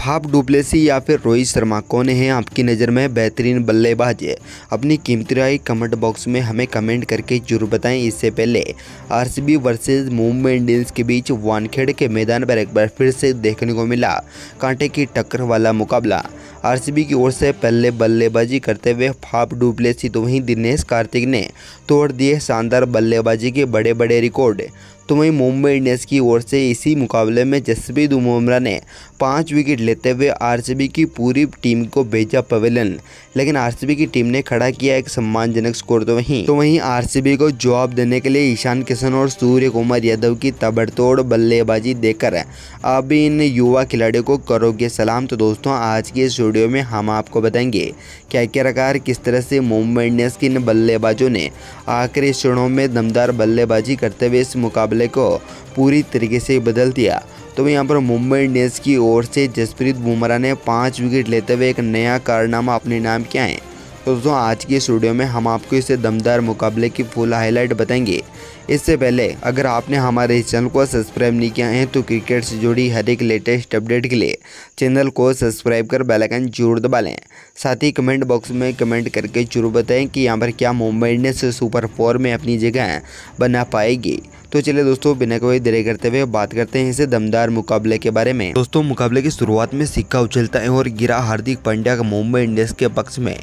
Faf du Plessis या फिर रोहित शर्मा कौन है आपकी नज़र में बेहतरीन बल्लेबाज? अपनी कीमती राय कमेंट बॉक्स में हमें कमेंट करके जरूर बताएं। इससे पहले आरसीबी वर्सेस मुंबई इंडियंस के बीच वानखेड़े के मैदान पर एक बार फिर से देखने को मिला कांटे की टक्कर वाला मुकाबला। आरसीबी की ओर से पहले बल्लेबाजी करते हुए फाफ डुप्लेसी तो वहीं दिनेश कार्तिक ने तोड़ दिए शानदार बल्लेबाजी के बड़े बड़े रिकॉर्ड। तो वहीं मुंबई इंडियंस की ओर से इसी मुकाबले में जसप्रीत बुमराह ने 5 विकेट लेते हुए आरसीबी की पूरी टीम को भेजा पवेलियन, लेकिन आरसीबी की टीम ने खड़ा किया एक सम्मानजनक स्कोर। तो वहीं आरसीबी को जवाब देने के लिए ईशान किशन और सूर्य कुमार यादव की ताबड़तोड़ बल्लेबाजी देखकर अब इन युवा खिलाड़ियों को करोगे सलाम। तो दोस्तों, आज की इस वीडियो में हम आपको बताएंगे क्या आखिरकार किस तरह से मुंबई इंडियंस के इन बल्लेबाजों ने आखिरी क्षणों में दमदार बल्लेबाजी करते हुए इस मुकाबले को पूरी तरीके से बदल दिया। तो यहाँ पर मुंबई इंडियंस की ओर से जसप्रीत बुमराह ने 5 विकेट लेते हुए एक नया कारनामा अपने नाम किया है। तो दोस्तों, आज की इस वीडियो में हम आपको इस दमदार मुकाबले की फुल हाईलाइट बताएंगे। इससे पहले अगर आपने हमारे इस चैनल को सब्सक्राइब नहीं किया है तो क्रिकेट से जुड़ी हर एक लेटेस्ट अपडेट के लिए चैनल को सब्सक्राइब कर बेल आइकन जरूर दबा लें। साथ ही कमेंट बॉक्स में कमेंट करके जरूर बताएं कि यहाँ पर क्या मुंबई इंडियंस सुपर 4 में अपनी जगह बना पाएगी। तो चलिए दोस्तों, बिना कोई देरी करते हुए बात करते हैं इस दमदार मुकाबले के बारे में। दोस्तों, मुकाबले की शुरुआत में सिक्का उछलता है और गिरा हार्दिक पांड्या का मुंबई इंडियंस के पक्ष में,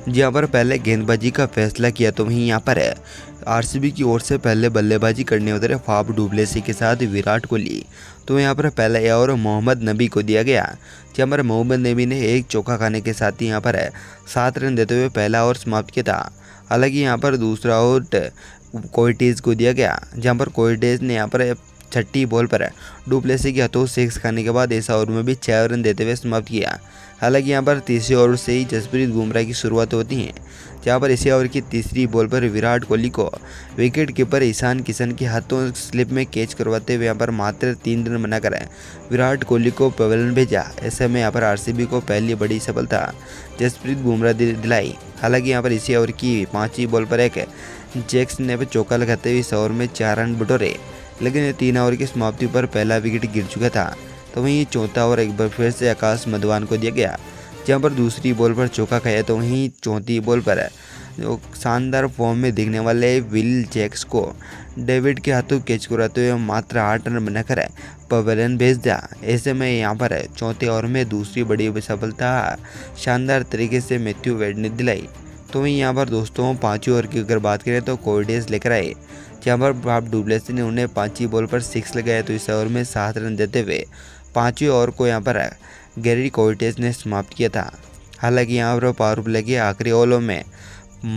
जहाँ पर पहले गेंदबाजी का फैसला किया। तो वहीं यहाँ पर आरसीबी की ओर से पहले बल्लेबाजी करने उतरे फाफ डुप्लेसी के साथ विराट कोहली। तो यहाँ पर पहला ओवर मोहम्मद नबी को दिया गया, जहाँ पर मोहम्मद नबी ने एक चौका खाने के साथ ही यहाँ पर 7 रन देते हुए पहला ओवर समाप्त किया था। हालांकि यहाँ पर दूसरा ओवर कोइटेज को दिया गया, जहाँ पर कोइटेज ने यहाँ पर छठी बॉल पर डुप्लेसी के हाथों 6 खाने के बाद इस ओवर में भी 6 रन देते हुए समाप्त किया। हालांकि यहाँ पर तीसरे ओवर से ही जसप्रीत बुमराह की शुरुआत होती है, जहाँ पर इसी ओवर की तीसरी बॉल पर विराट कोहली को विकेट कीपर ईशान किशन के हाथों स्लिप में कैच करवाते हुए यहाँ पर मात्र 3 रन बनाकर विराट कोहली को पवेलियन भेजा। ऐसे में यहाँ पर आरसीबी को पहली बड़ी सफलता जसप्रीत बुमराह दिलाई। हालांकि यहाँ पर इसी ओवर की 5वीं बॉल पर एक जैक्स ने चौका लगाते हुए इस ओवर में 4 रन बटोरे, लेकिन 3 ओवर की समाप्ति पर पहला विकेट गिर चुका था। तो वहीं चौथा ओवर एक बार फिर से आकाश मधवान को दिया गया, जहां पर दूसरी बॉल पर चौका खाया। तो वहीं चौथी बॉल पर जो शानदार फॉर्म में दिखने वाले विल जैक्स को डेविड के हाथों कैच कराते हुए मात्र 8 रन बनाकर पवेलियन भेज दिया। ऐसे में यहाँ पर चौथे ओवर में दूसरी बड़ी सफलता शानदार तरीके से मैथ्यू वेड ने दिलाई। तो वहीं यहाँ पर दोस्तों 5वें ओवर की अगर बात करें तो कोइटेज लेकर आए, जहाँ पर फाफ डुप्लेसी ने उन्हें 5वीं बॉल पर 6 लगाया। तो इस ओवर में 7 रन देते हुए 5वें ओवर को यहाँ पर गैरी कोइटेज ने समाप्त किया था। हालांकि यहाँ पर पावर प्ले के आखिरी ओवरों में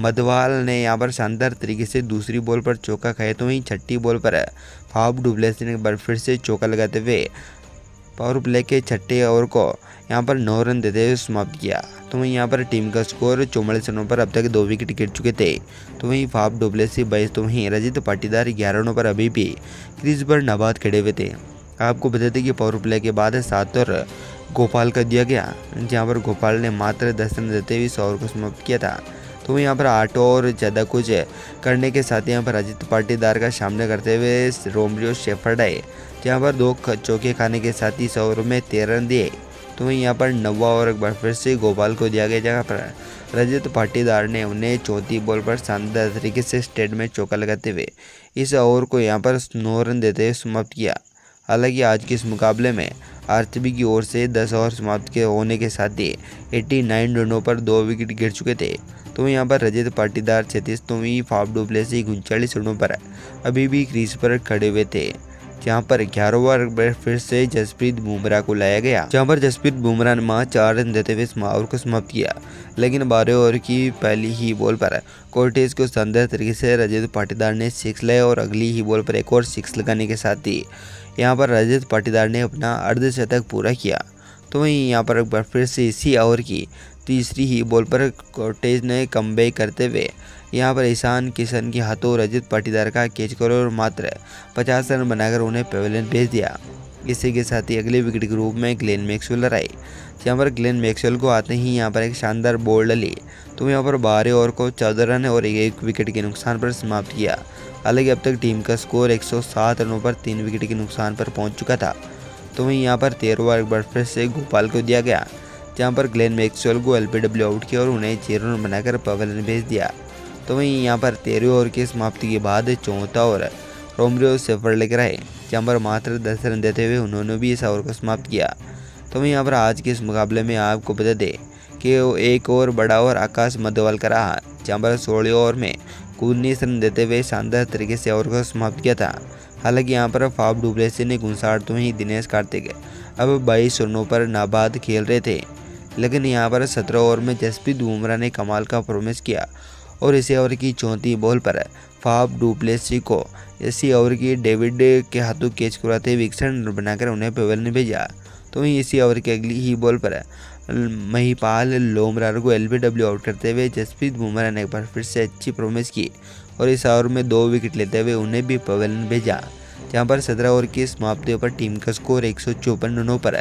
मधवाल ने यहाँ पर शानदार तरीके से दूसरी बॉल पर चौका खाया। तो वहीं छठी बॉल पर फाफ डुप्लेसी ने एक बार फिर से चौका लगाते हुए पावर प्ले के छठे ओवर को यहाँ पर 9 रन देते हुए समाप्त किया। तो वहीं यहाँ पर टीम का स्कोर 44 रनों पर अब तक 2 विकेट गिर चुके थे। तो वहीं फाफ डुप्लेसी 22, तो वहीं रजत पाटीदार 11 रनों पर अभी भी क्रीज पर नाबाद खड़े हुए थे। आपको बता दें कि पावर प्ले के बाद 7 ओवर गोपाल का दिया गया, जहाँ पर गोपाल ने मात्र 10 रन देते हुए इस ओवर को समाप्त किया था। तो यहाँ पर 8 और ज़्यादा कुछ करने के साथ यहाँ पर रजत पाटीदार का सामना करते हुए रोमरियो शेफर्ड आए, जहाँ पर 2 चौके खाने के साथ ही इस ओवर में 13 रन दिए। तो वहीं यहाँ पर 9वां ओवर एक बार फिर से गोपाल को दिया गया, जहाँ पर रजत पाटीदार ने उन्हें चौथी बॉल पर शानदार तरीके से स्ट्रेट में चौका लगाते हुए इस ओवर को यहाँ पर 9 रन देते हुए समाप्त किया। हालांकि आज के इस मुकाबले में आरसीबी की ओर से 10 ओवर समाप्त के होने के साथ ही 89 रनों पर 2 विकेट गिर चुके थे। तो यहाँ पर रजत पाटीदार 36, तो वहीं फाफ डुप्लेसी 39 रनों पर अभी भी क्रीज पर खड़े हुए थे, जहाँ पर 11वां ओवर फिर से जसप्रीत बुमराह को लाया गया, जहाँ पर जसप्रीत बुमराह ने 4 रन देते हुए ओवर को समाप्त किया। लेकिन 12वें ओवर की पहली ही बॉल पर कोर्टेज को शानदार तरीके से रजत पाटीदार ने 6 लाए और अगली ही बॉल पर एक और 6 लगाने के साथ ही यहाँ पर रजत पाटीदार ने अपना अर्धशतक पूरा किया। तो वहीं यहाँ पर एक बार फिर से इसी ओवर की तीसरी ही बॉल पर कोर्टेज ने कमबैक करते हुए यहाँ पर ईशान किशन के हाथों रजत पाटीदार का कैच करो और मात्र 50 रन बनाकर उन्हें पवेलियन भेज दिया। इसी के साथ ही अगले विकेट के रूप में ग्लेन मैक्सवेल आए, जहाँ पर ग्लेन मैक्सवेल को आते ही यहाँ पर एक शानदार बॉल डली। तो यहाँ पर 12 ओवर को 14 रन और 1 विकेट के नुकसान पर समाप्त किया। हालांकि अब तक टीम का स्कोर 107 रनों पर 3 विकेट के नुकसान पर पहुँच चुका था। तो वहीं यहाँ पर 13 ओवर एक बार फिर से गोपाल को दिया गया, जहाँ पर ग्लेन मैक्सवेल को एलबीडब्ल्यू आउट किया और उन्हें 0 रन बनाकर पवेलियन भेज दिया। तो वहीं यहाँ पर 13वें ओवर की समाप्ति के बाद चौथा ओवर रोमरियो सेफर लेकर आए, जहाँ पर मात्र 10 रन देते हुए उन्होंने भी इस ओवर को समाप्त किया। तो वहीं यहाँ पर आज के इस मुकाबले में आपको बता दें कि एक और बड़ा ओवर आकाश मध्यवाल का रहा, जहाँ पर 16वें ओवर में 19 रन देते हुए शानदार तरीके से ओवर को समाप्त किया था। हालांकि यहाँ पर फाफ डुप्लेसी ने 59 तो वहीं दिनेश कार्तिक अब 22 रनों पर नाबाद खेल रहे थे, लेकिन यहाँ पर 17 ओवर में जसप्रीत बुमराह ने कमाल का परफॉर्मेंस किया और इसी ओवर की 34 बॉल पर फाफ डुप्लेसी को इसी ओवर की डेविड के हाथों कैच करवाते हुए 61 रन बनाकर उन्हें पवेलियन भेजा। तो वहीं इसी ओवर की अगली ही बॉल पर महिपाल लोमरार को एलबीडब्ल्यू आउट करते हुए जसप्रीत बुमराह ने एक बार फिर से अच्छी परफॉर्मेंस की और इस ओवर में 2 विकेट लेते हुए उन्हें भी पवेलियन भेजा, जहां पर 17 ओवर की समाप्ति पर टीम का स्कोर 154 रनों पर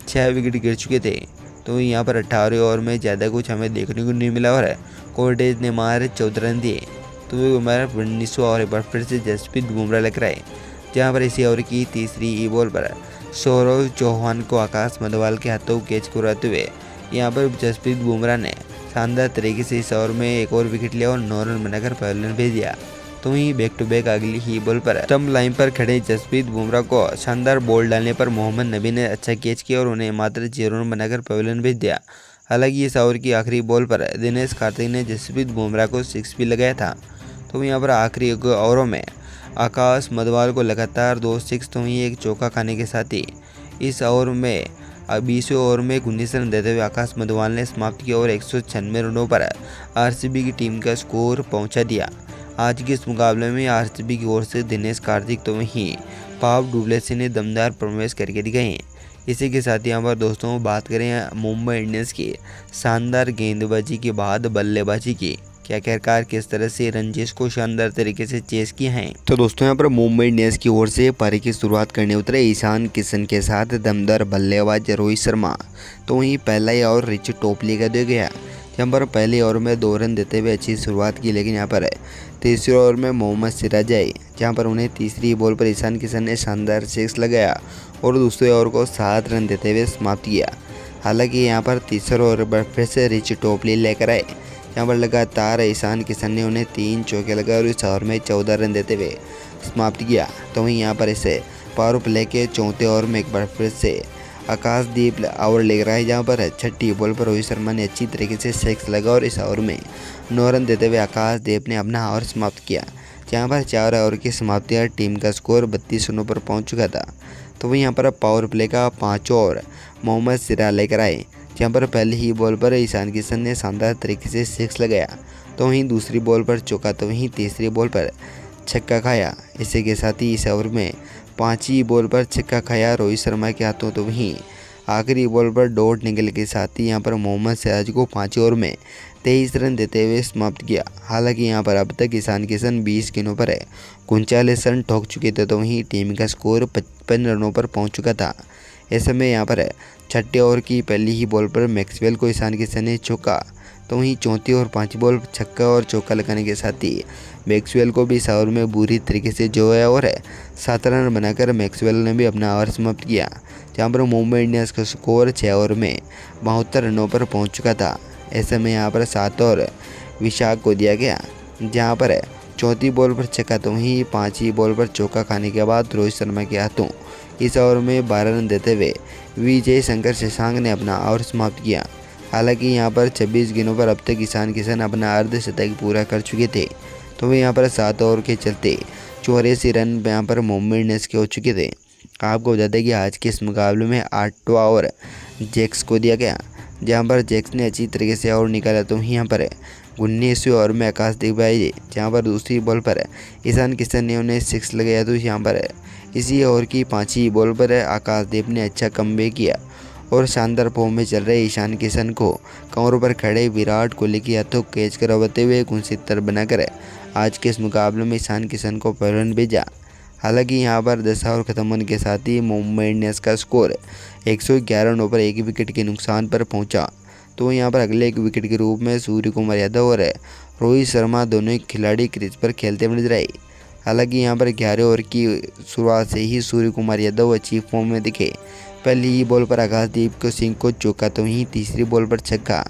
6 विकेट गिर चुके थे। तो यहाँ पर 18वें ओवर में ज़्यादा कुछ हमें देखने को नहीं मिला और कोर्टेज ने मारे 14 रन दिए। तो हमारा 19वां ओवर एक बार फिर से जसप्रीत बुमराह लेकर आए, जहाँ पर इसी ओवर की तीसरी बॉल पर सौरव चौहान को आकाश मध्यवाल के हाथों कैच करवाते हुए यहाँ पर जसप्रीत बुमराह ने शानदार तरीके से इस ओवर में एक और विकेट लिया और 9 रन बनाकर पवेलियन भेज दिया। तो वहीं बैक टू बैक अगली ही बॉल पर स्टंप लाइन पर खड़े जसप्रीत बुमराह को शानदार बॉल डालने पर मोहम्मद नबी ने अच्छा कैच किया और उन्हें मात्र 0 रन बनाकर पवेलियन भेज दिया। हालांकि इस ओवर की आखिरी बॉल पर दिनेश कार्तिक ने जसप्रीत बुमराह को 6 भी लगाया था। तो यहाँ पर आखिरी ओवरों में आकाश मध्यवाल को लगातार 2 6 तो वहीं एक चौका खाने के साथ ही इस ओवर में 20वें ओवर में 19 रन देते हुए आकाश मध्यवाल ने समाप्त किया और 196 रनों पर आरसीबी की टीम का स्कोर पहुंचा दिया। आज के इस मुकाबले में आरसीबी की ओर से दिनेश कार्तिक तो वहीं फाफ डुप्लेसी ने दमदार परफॉर्मेंस करके दिखाई। इसी के साथ यहाँ पर दोस्तों बात करें मुंबई इंडियंस की शानदार गेंदबाजी के बाद बल्लेबाजी की, क्या आखिरकार किस तरह से रंजीश को शानदार तरीके से चेस किया है। तो दोस्तों यहाँ पर मुंबई इंडियंस की ओर से पारी की शुरुआत करने उतरे ईशान किशन के साथ दमदार बल्लेबाज रोहित शर्मा। तो वहीं पहला ही ओवर रिची टॉपली का दिया गया, यहाँ पर पहले ओवर में 2 रन देते हुए अच्छी शुरुआत की, लेकिन यहाँ पर तीसरे ओवर में मोहम्मद सिराज आए, जहाँ पर उन्हें तीसरी बॉल पर ईशान किशन ने शानदार 6 लगाया और दूसरे ओवर को 7 रन देते हुए समाप्त किया। हालांकि यहाँ पर तीसरे ओवर पर फिर से रिची टॉपली लेकर आए, यहाँ पर लगातार ईशान किशन ने उन्हें 3 चौके लगाए और इस ओवर में 14 रन देते हुए समाप्त किया। तो वहीं यहाँ पर इसे पावर प्ले के चौथे ओवर में एक बार फिर से आकाशदीप ओवर लेकर आए, जहाँ पर छठी बॉल पर रोहित शर्मा ने अच्छी तरीके से 6 लगा और इस ओवर में 9 रन देते हुए आकाशदीप ने अपना ओवर समाप्त किया, जहाँ पर 4 ओवर की समाप्ति पर टीम का स्कोर 32 रनों पर पहुँच चुका था। तो वहीं यहाँ पर पावर प्ले का 5वां ओवर मोहम्मद सिराज लेकर आए, जहाँ पर पहली ही बॉल पर ईशान किशन ने शानदार तरीके से 6 लगाया। तो वहीं दूसरी बॉल पर चौका, तो वहीं तीसरी बॉल पर छक्का खाया। इसी के साथ ही इस ओवर में 5वीं बॉल पर छक्का खाया रोहित शर्मा के हाथों। तो वहीं आखिरी बॉल पर डॉट निकलने के साथ ही यहाँ पर मोहम्मद सिराज को 5वें ओवर में 23 रन देते हुए समाप्त किया। हालांकि यहाँ पर अब तक ईशान किशन 20 गेंदों पर 39 रन ठोक चुके थे, तो वहीं टीम का स्कोर 55 रनों पर पहुँच चुका था। ऐसे में यहाँ पर छठे ओवर की पहली ही बॉल पर मैक्सवेल को ईशान किशन ने चौका, तो वहीं चौथी और 5वीं बॉल छक्का और चौका लगाने के साथ ही मैक्सवेल को भी इस ओवर में बुरी तरीके से जोया और 7 रन बनाकर मैक्सवेल ने भी अपना ओवर समाप्त किया, जहाँ पर मुंबई इंडियंस का स्कोर 6 ओवर में 72 रनों पर पहुँच चुका था। ऐसे में यहाँ पर 7 ओवर विशाख को दिया गया, जहाँ पर चौथी बॉल पर छक्का, तो वहीं 5वीं बॉल पर चौका खाने के बाद रोहित शर्मा के हाथों इस ओवर में 12 रन देते हुए विजय शंकर शशांक ने अपना ओवर समाप्त किया। हालांकि यहाँ पर 26 गेंदों पर अब तक ईशान किशन अपना अर्धशतक पूरा कर चुके थे। तो वह यहाँ पर 7 ओवर के चलते 84 रन यहाँ पर मुंबई इंडियंस के हो चुके थे। आपको बता दें कि आज के इस मुकाबले में 8वां ओवर जैक्स को दिया गया, जहाँ पर जैक्स ने अच्छी तरीके से ओवर निकाला। तो यहाँ पर 19वें ओवर में आकाशदीप आए, जहाँ पर दूसरी बॉल पर ईशान किशन ने उन्हें 6 लगाया। तो यहाँ पर इसी ओवर की 5वीं बॉल पर आकाशदीप ने अच्छा कमबैक किया और शानदार फॉर्म में चल रहे ईशान किशन को कमरों पर खड़े विराट कोहली के हाथों कैच करवाते हुए 69 बनाकर आज के इस मुकाबले में ईशान किशन को पवेलियन भेजा। हालांकि यहां पर 10 ओवर खत्म होने के साथ ही मुंबई इंडियंस का स्कोर 111 रनों पर 1 विकेट के नुकसान पर पहुंचा। तो यहां पर अगले 1 विकेट के रूप में सूर्य कुमार यादव और रोहित शर्मा दोनों खिलाड़ी क्रीज पर खेलते हुए नजर आए। हालांकि यहां पर 11 ओवर की शुरुआत से ही सूर्य कुमार यादव अच्छी फॉर्म में दिखे। पहली ही बॉल पर आकाशदीप सिंह को चौका, तो वहीं तीसरी बॉल पर छक्का,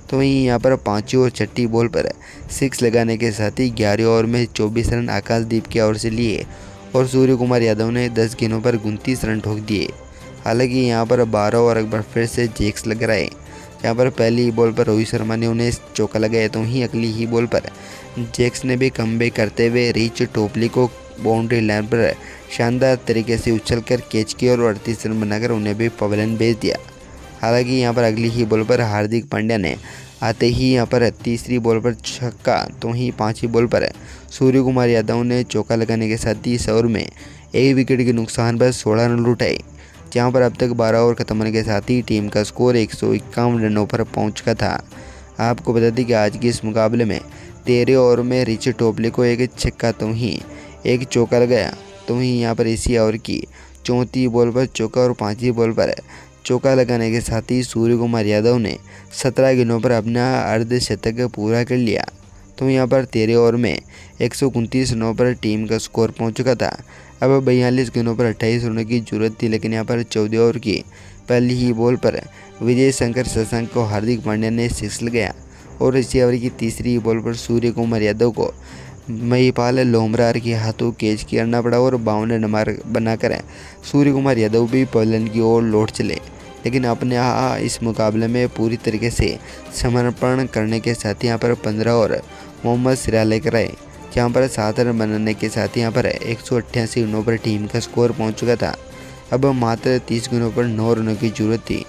तो वहीं यहाँ पर पांचवी और छठी बॉल पर 6 लगाने के साथ ही 11 ओवर में 24 रन आकाशदीप की ओर से लिए और सूर्य कुमार यादव ने 10 गेंदों पर 29 रन ठोक दिए। हालांकि यहाँ पर 12 ओवर एक बार फिर से जैक्स लग रहे। यहाँ पर पहली बॉल पर रोहित शर्मा ने उन्हें चौका लगाया, तो वहीं अगली ही बॉल पर जैक्स ने भी कमबैक करते हुए रिच टोपली को बाउंड्री लाइन पर शानदार तरीके से उछलकर कैच किया और 38 रन बनाकर उन्हें भी पवेलियन भेज दिया। हालांकि यहाँ पर अगली ही बॉल पर हार्दिक पांड्या ने आते ही यहाँ पर तीसरी बॉल पर छक्का, तो वहीं पांचवी बॉल पर सूर्य कुमार यादव ने चौका लगाने के साथ ही इस ओवर में 1 विकेट के नुकसान पर 16 रन लुटाए, जहाँ पर अब तक 12 ओवर खत्म होने के साथ ही टीम का स्कोर 151 रनों पर पहुँच चुका था। आपको बता दें कि आज के इस मुकाबले में 13 ओवर में रिच टोपली को 1 छक्का, तो वहीं 1 चौका लगाया, तो वहीं यहाँ पर इसी ओवर की चौथी बॉल पर चौका और पाँचवीं बॉल पर चौका लगाने के साथ ही सूर्य कुमार यादव ने 17 गेंदों पर अपना अर्धशतक पूरा कर लिया। तो यहाँ पर 13 ओवर में 129 रनों पर टीम का स्कोर पहुँच चुका था। अब 42 गेंदों पर 28 रनों की जरूरत थी, लेकिन यहाँ पर 14 ओवर की पहली ही बॉल पर विजय शंकर शशांक को हार्दिक पांड्या ने 6 लगाया और इसी ओवर की तीसरी बॉल पर सूर्य कुमार यादव को महिपाल लोमरार के हाथों कैच करना पड़ा और 52 नंबर बनाकर सूर्य कुमार यादव भी पवेलियन की ओर लौट चले। लेकिन अपने इस मुकाबले में पूरी तरीके से समर्पण करने के साथ यहाँ पर 15 ओवर मोहम्मद सिराज लेकर आए, जहाँ पर 7 रन बनाने के साथ यहाँ पर 188 रनों पर टीम का स्कोर पहुँच चुका था। अब मात्र 30 गेंदों पर 9 रनों की जरूरत थी,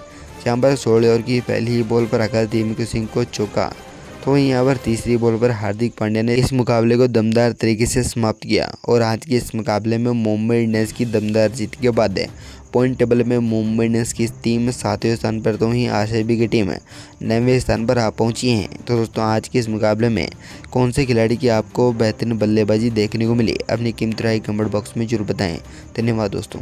जहाँ पर 16 ओवर की पहली ही बॉल पर आकाशदीप सिंह को चौका, तो वहीं यहाँ पर तीसरी बॉल पर हार्दिक पांड्या ने इस मुकाबले को दमदार तरीके से समाप्त किया और आज के इस मुकाबले में मुंबई इंडियंस की दमदार जीत के बाद पॉइंट टेबल में मुंबई इंडियंस की टीम 7वें स्थान पर, तो वहीं आरसीबी की टीम 9वें स्थान पर आ पहुंची है। तो दोस्तों आज के इस मुकाबले में कौन से खिलाड़ी की आपको बेहतरीन बल्लेबाजी देखने को मिली, अपनी कीमती राय कमेंट बॉक्स में जरूर बताएं। धन्यवाद दोस्तों।